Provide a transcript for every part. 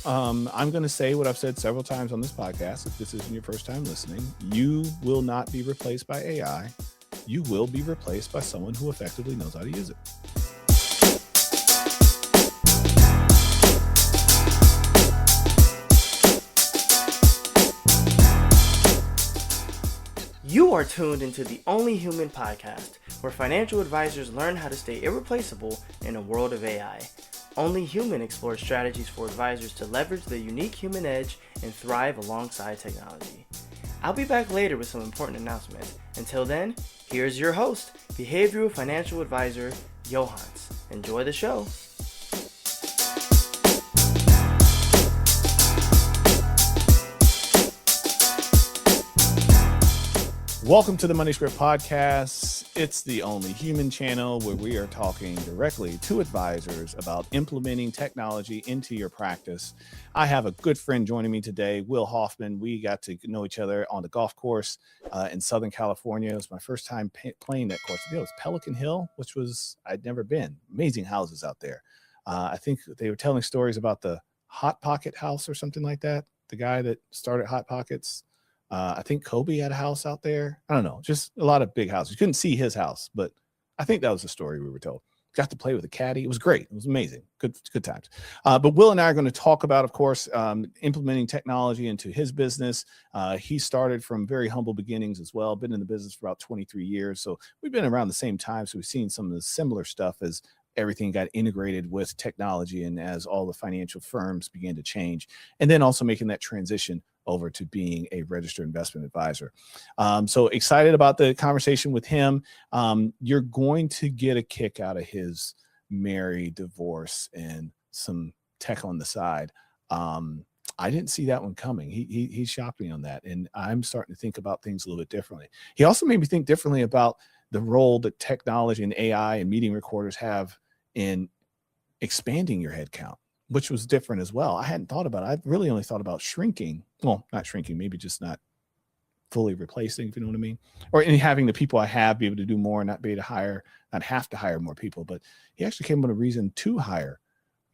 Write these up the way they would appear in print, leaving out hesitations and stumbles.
I'm going to say what I've said several times on this podcast. If this isn't your first time listening, you will not be replaced by AI. You will be replaced by someone who effectively knows how to use it. You are tuned into the Only Human podcast, where financial advisors learn how to stay irreplaceable in a world of AI. Only Human explores strategies for advisors to leverage their unique human edge and thrive alongside technology. I'll be back later with some important announcements. Until then, here's your host, behavioral financial advisor, Johans. Enjoy the show. Welcome to the Money Script Podcast. It's the Only Human channel where we are talking directly to advisors about implementing technology into your practice. I have a good friend joining me today, Will Hoffman. We got to know each other on the golf course in Southern California. It was my first time playing that course. It was Pelican Hill, which was, I'd never been. Amazing houses out there. I think they were telling stories about the Hot Pocket house or something like that. The guy that started Hot Pockets. I think Kobe had a house out there. I don't know, just a lot of big houses. You couldn't see his house, but I think that was the story we were told. Got to play with a caddy. It was great. It was amazing. Good times. But Will and I are going to talk about, of course, implementing technology into his business. He started from very humble beginnings as well. Been in the business for about 23 years. So we've been around the same time. So we've seen some of the similar stuff as everything got integrated with technology and as all the financial firms began to change, and then also making that transition over to being a registered investment advisor. So excited about the conversation with him. You're going to get a kick out of his married, divorce, and some tech on the side. I didn't see that one coming. He shocked me on that, and I'm starting to think about things a little bit differently. He also made me think differently about the role that technology and AI and meeting recorders have in expanding your head count, which was different as well. I hadn't thought about it. I've really only thought about shrinking. Well, not shrinking, maybe just not fully replacing, if you know what I mean. Or in having the people I have be able to do more and not have to hire more people. But he actually came up with a reason to hire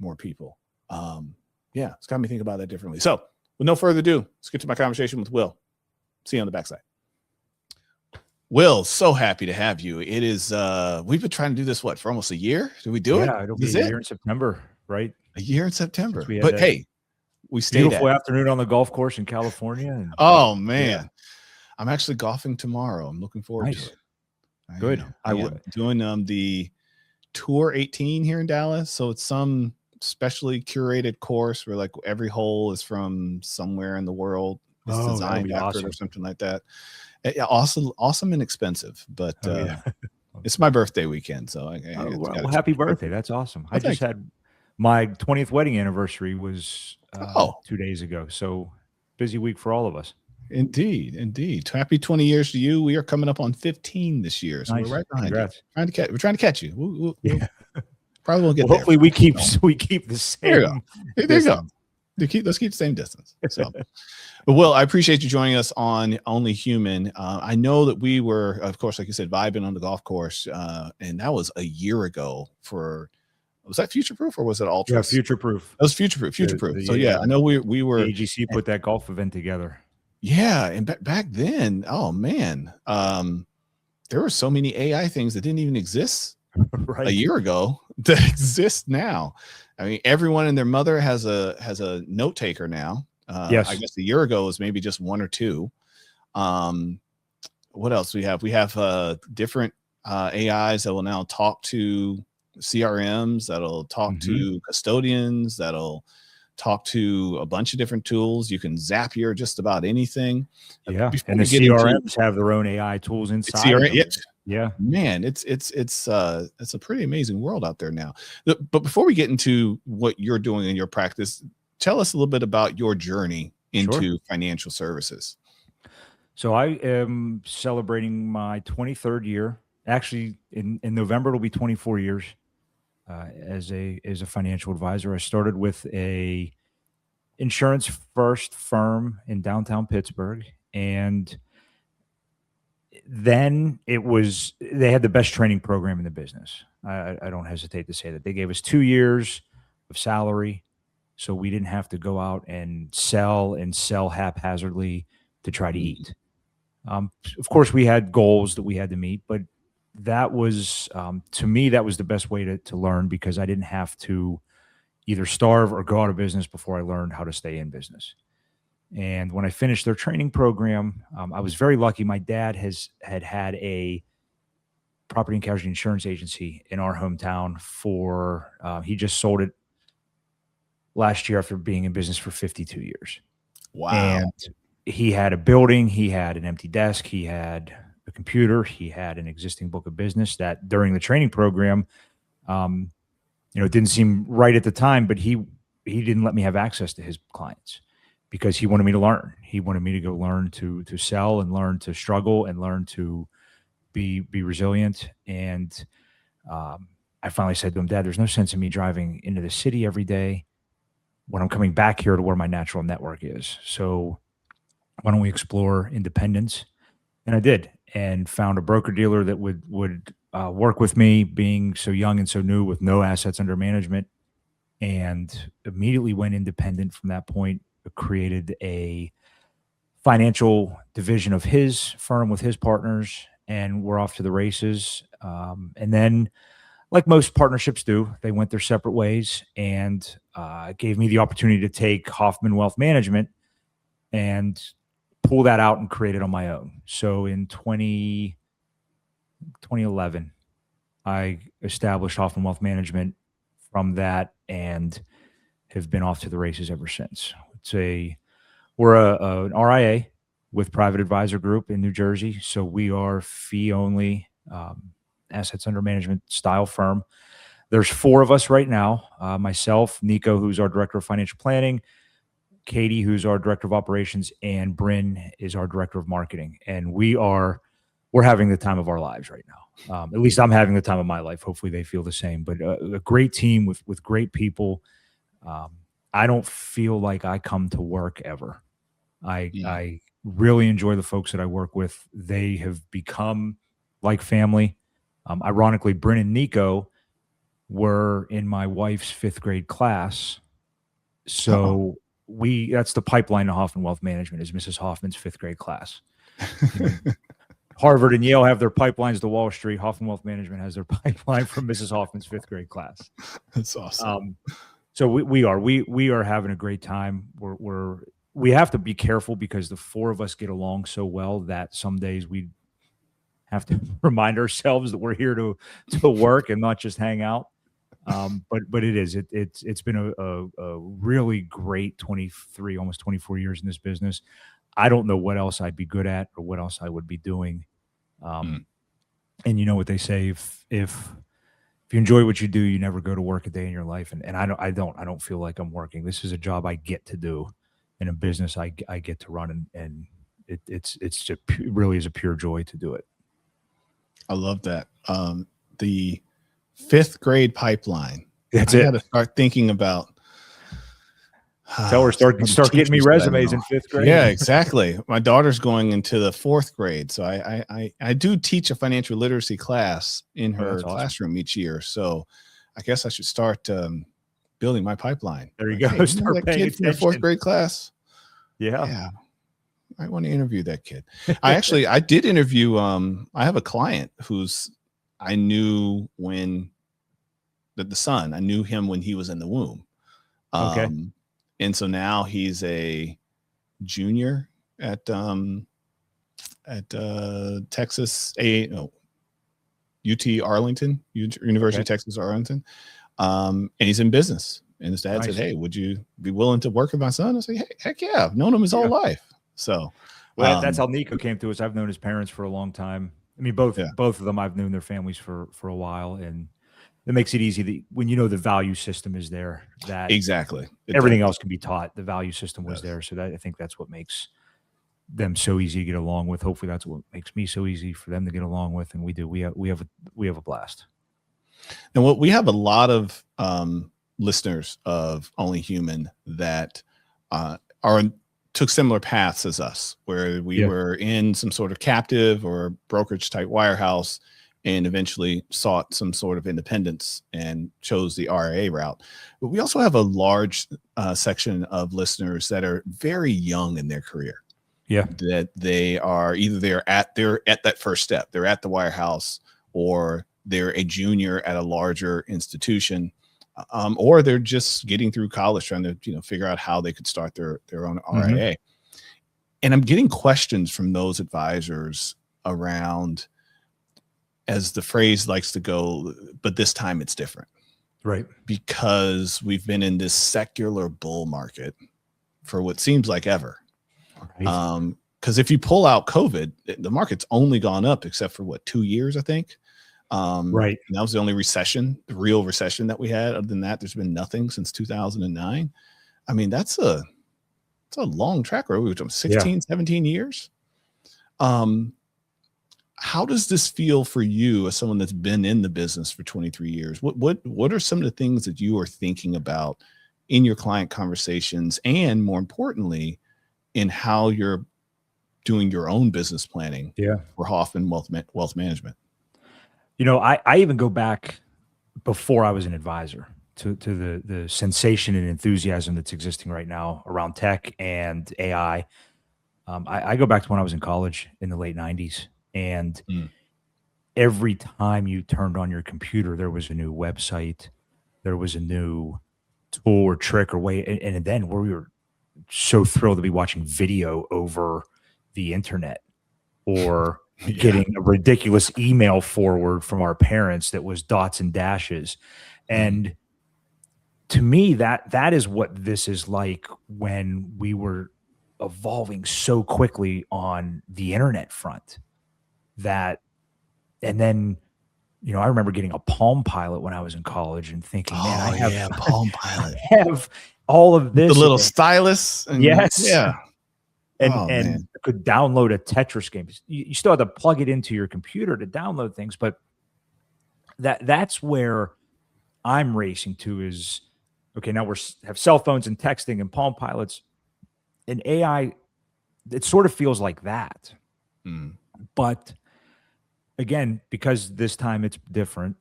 more people. Yeah, it's got me thinking about that differently. So with no further ado, let's get to my conversation with Will. See you on the backside. Will, so happy to have you. It is, we've been trying to do this, for almost a year? Did we do it? Yeah, it'll be a year in September, right? A year in September. But hey, we stayed beautiful afternoon on the golf course in California. And, oh, man. Yeah. I'm actually golfing tomorrow. I'm looking forward to it. Good. I'm doing the Tour 18 here in Dallas. So it's some specially curated course where every hole is from somewhere in the world. It's designed after it or something like that. Yeah, awesome and expensive, but it's my birthday weekend, so well, happy birthday! That's awesome. I just had my 20th wedding anniversary was 2 days ago, so busy week for all of us. Indeed. Happy 20 years to you. We are coming up on 15 this year, so nice. We're right behind you. We're trying to catch you. We'll probably won't get there. Hopefully, we keep the same. There you go. Let's keep the same distance. So, but Will, I appreciate you joining us on Only Human. I know that we were, of course, like you said, vibing on the golf course, and that was a year ago. Was that Future Proof or was it Ultra? Yeah, Future Proof. That was Future Proof. So yeah, I know we were. The AGC put that golf event together. Yeah, and back then, oh man, there were so many AI things that didn't even exist a year ago that exist now. I mean, everyone and their mother has a note taker now. Yes. I guess a year ago was maybe just one or two. What else we have? We have different AIs that will now talk to CRMs, that'll talk to custodians, that'll talk to a bunch of different tools. You can Zapier just about anything. Yeah, and the CRMs have their own AI tools inside. Yeah, man, it's a pretty amazing world out there now. But before we get into what you're doing in your practice, tell us a little bit about your journey into financial services. So I am celebrating my 23rd year. Actually, in November it'll be 24 years as a financial advisor. I started with a insurance first firm in downtown Pittsburgh, and then they had the best training program in the business. I don't hesitate to say that. They gave us 2 years of salary, So we didn't have to go out and sell haphazardly to try to eat. Of course, we had goals that we had to meet, but that was, to me, that was the best way to learn, because I didn't have to either starve or go out of business before I learned how to stay in business. And when I finished their training program, I was very lucky. My dad had a property and casualty insurance agency in our hometown for, he just sold it last year after being in business for 52 years. Wow. And he had a building, he had an empty desk, he had a computer, he had an existing book of business that during the training program, it didn't seem right at the time, but he didn't let me have access to his clients because he wanted me to learn. He wanted me to go learn to sell and learn to struggle and learn to be resilient. And I finally said to him, Dad, there's no sense in me driving into the city every day when I'm coming back here to where my natural network is. So why don't we explore independence? And I did, and found a broker dealer that would work with me, being so young and so new with no assets under management, and immediately went independent from that point. Created a financial division of his firm with his partners, and we're off to the races. And then, like most partnerships do, they went their separate ways, and gave me the opportunity to take Hoffman Wealth Management and pull that out and create it on my own. So in 2011, I established Hoffman Wealth Management from that, and have been off to the races ever since. We're an RIA with Private Advisor Group in New Jersey. So we are fee only, assets under management style firm. There's 4 of us right now. Myself, Nico, who's our director of financial planning, Katie, who's our director of operations, and Bryn is our director of marketing. And we're having the time of our lives right now. At least I'm having the time of my life. Hopefully they feel the same, but a great team with great people. I don't feel like I come to work ever. I really enjoy the folks that I work with. They have become like family. Ironically, Bryn and Nico were in my wife's 5th grade class. So that's the pipeline to Hoffman Wealth Management, is Mrs. Hoffman's 5th grade class. Harvard and Yale have their pipelines to Wall Street. Hoffman Wealth Management has their pipeline from Mrs. Hoffman's 5th grade class. That's awesome. So we are having a great time. We have to be careful because the 4 of us get along so well that some days we have to remind ourselves that we're here to work and not just hang out. But it's been a really great 23, almost 24 years in this business. I don't know what else I'd be good at or what else I would be doing. And you know what they say, if you enjoy what you do, you never go to work a day in your life. And I don't feel like I'm working. This is a job I get to do, in a business I get to run, and it's really is a pure joy to do it. I love that. The 5th grade pipeline. That's I it. got to start thinking about. Tell her start getting me resumes in 5th grade. Yeah, exactly. My daughter's going into the 4th grade, so I do teach a financial literacy class in her classroom each year. So I guess I should start building my pipeline. There you go. Hey, start that paying kid from the attention. 4th grade class. Yeah. I want to interview that kid. I did interview. I have a client who's I knew when the son. I knew him when he was in the womb. Okay. And so now he's a junior at Texas UT Arlington, University of Texas Arlington, and he's in business. And his dad said, "Hey, would you be willing to work with my son?" I said, "Hey, heck yeah! I've known him his whole life." So, well, that's how Nico came to us. I've known his parents for a long time. I mean, both of them. I've known their families for a while, and it makes it easy when you know the value system is there. That exactly everything else can be taught. The value system was there, so I think that's what makes them so easy to get along with. Hopefully, that's what makes me so easy for them to get along with, and we do. We have a blast. And what we have a lot of listeners of Only Human that took similar paths as us, where we were in some sort of captive or brokerage type wirehouse, and eventually sought some sort of independence and chose the RIA route. But we also have a large section of listeners that are very young in their career. Yeah. That they are either they're at that first step, they're at the wirehouse, or they're a junior at a larger institution, or they're just getting through college trying to figure out how they could start their own RIA. And I'm getting questions from those advisors around, as the phrase likes to go, but this time it's different. Right. Because we've been in this secular bull market for what seems like ever. Right. Because if you pull out COVID, the market's only gone up except for 2 years, I think. Right. And that was the only recession, the real recession that we had. Other than that, there's been nothing since 2009. I mean, that's a long track record, 16, 17 years. How does this feel for you as someone that's been in the business for 23 years? What are some of the things that you are thinking about in your client conversations, and more importantly, in how you're doing your own business planning for Hoffman Wealth Management? I even go back before I was an advisor to the sensation and enthusiasm that's existing right now around tech and AI. I go back to when I was in college in the late 90s, and every time you turned on your computer, there was a new website, there was a new tool or trick or way. And then where we were so thrilled to be watching video over the internet, or getting a ridiculous email forward from our parents that was dots and dashes. And to me, that is what this is like when we were evolving so quickly on the internet front. And then, I remember getting a Palm Pilot when I was in college and thinking, man, I have Palm Pilot. I have all of this. The little stylus. And yes. Yeah. And I could download a Tetris game. You still had to plug it into your computer to download things, but that's where I'm racing to is, okay, now have cell phones and texting and Palm Pilots and AI. It sort of feels like that. But again, because this time it's different,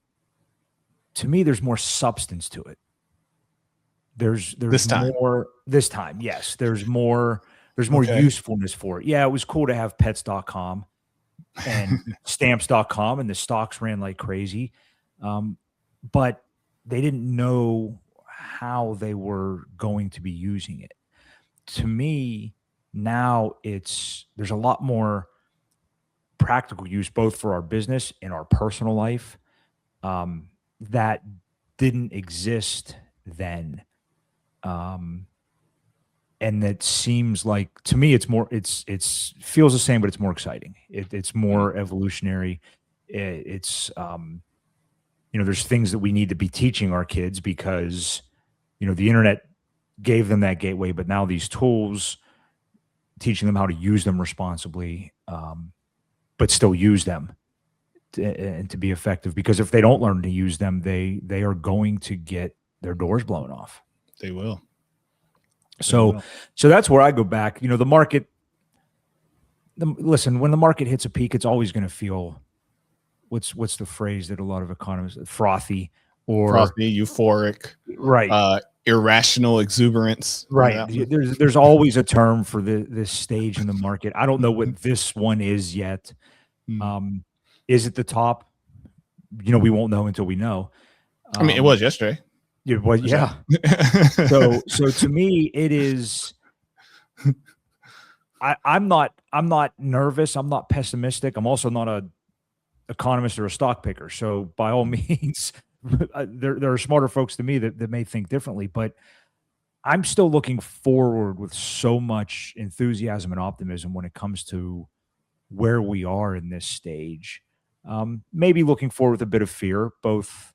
to me, there's more substance to it. There's more this time. Yes. There's more usefulness for it. Yeah. It was cool to have pets.com and stamps.com, and the stocks ran like crazy. But they didn't know how they were going to be using it. To me, now there's a lot more practical use, both for our business and our personal life, that didn't exist then. And that seems like, to me, it's feels the same, but it's more exciting. It's more evolutionary. There's things that we need to be teaching our kids because, the internet gave them that gateway, but now these tools, teaching them how to use them responsibly, but still use them and to be effective. Because if they don't learn to use them, they are going to get their doors blown off. They will. So that's where I go back. The market. Listen, when the market hits a peak, it's always going to feel, what's the phrase that a lot of economists, frothy, euphoric, right? Irrational exuberance, right? There's always a term for this stage in the market. I don't know what this one is yet. Is it the top? We won't know until we know. I mean, it was yesterday. It was, yeah. So to me, it is. I'm not nervous. I'm not pessimistic. I'm also not a economist or a stock picker. So by all means, there are smarter folks than me that may think differently. But I'm still looking forward with so much enthusiasm and optimism when it comes to where we are in this stage. Maybe looking forward with a bit of fear, both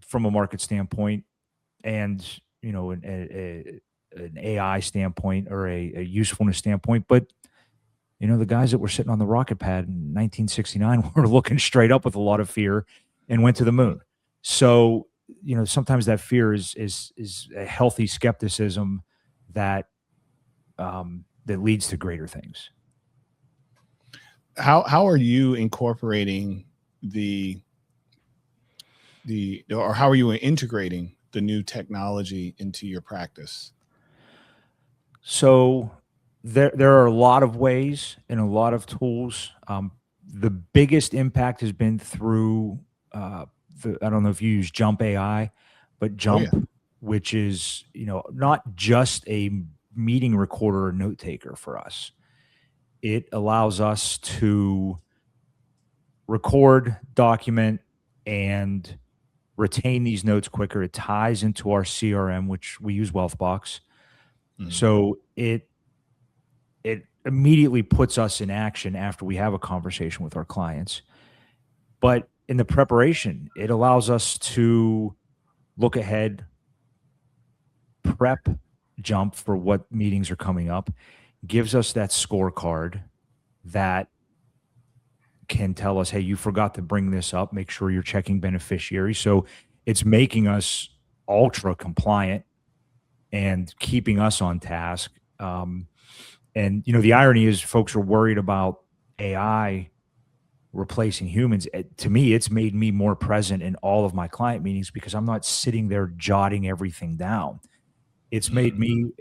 from a market standpoint and an AI standpoint or a usefulness standpoint. But the guys that were sitting on the rocket pad in 1969 were looking straight up with a lot of fear and went to the moon. So sometimes that fear is a healthy skepticism that leads to greater things. How are you incorporating or how are you integrating the new technology into your practice? So there are a lot of ways and a lot of tools. The biggest impact has been through I don't know if you use Jump AI, but Oh yeah. Jump, which is not just a meeting recorder or note taker for us. It allows us to record, document, and retain these notes quicker. It ties into our CRM, which we use WealthBox. So it immediately puts us in action after we have a conversation with our clients. But in the preparation, it allows us to look ahead, prep Jump for what meetings are coming up, gives us that scorecard that can tell us, hey, you forgot to bring this up. Make sure you're checking beneficiaries. So it's making us ultra compliant and keeping us on task. And the irony is folks are worried about AI replacing humans. To me, it's made me more present in all of my client meetings because I'm not sitting there jotting everything down. It's made me,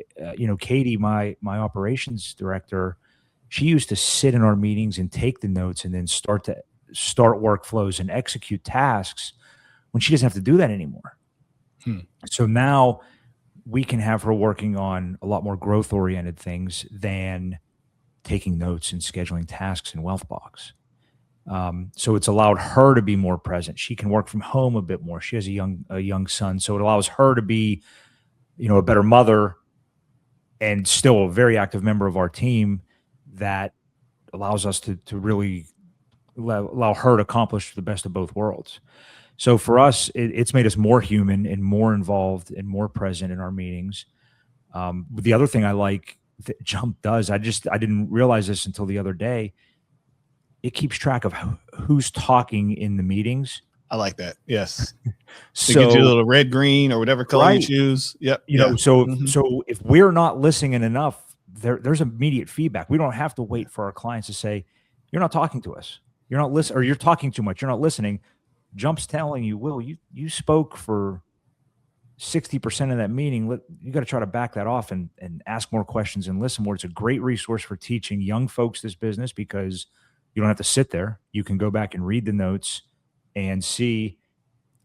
Katie, my operations director, she used to sit in our meetings and take the notes and then start workflows and execute tasks when she doesn't have to do that anymore. So now we can have her working on a lot more growth-oriented things than taking notes and scheduling tasks in WealthBox. So it's allowed her to be more present. She can work from home a bit more. She has a young son, so it allows her to be, a better mother and still a very active member of our team. That allows us to really allow her to accomplish the best of both worlds. So for us, it's made us more human and more involved and more present in our meetings. But the other thing I like that Jump does, I didn't realize this until the other day. It keeps track of who's talking in the meetings. I like that. Yes. So it gives you a little red, green, or whatever color you choose. Yep. So if we're not listening enough, there's immediate feedback. We don't have to wait for our clients to say, you're not talking to us. You're not listening, or you're talking too much. You're not listening. Jump's telling you, Will, you spoke for 60% of that meeting. You got to try to back that off and ask more questions and listen more. It's a great resource for teaching young folks this business because you don't have to sit there. You can go back and read the notes and see,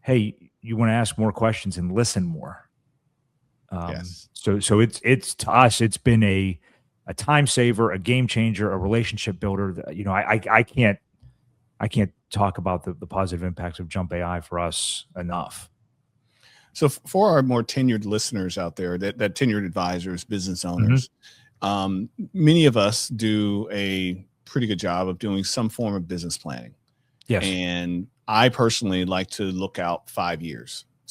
hey, you want to ask more questions and listen more. Yes. So it's to us, it's been a time saver, a game changer, a relationship builder. I can't talk about the positive impacts of Jump AI for us enough. So for our more tenured listeners out there, that tenured advisors, business owners, many of us do a pretty good job of doing some form of business planning. Yes. And I personally like to look out 5 years.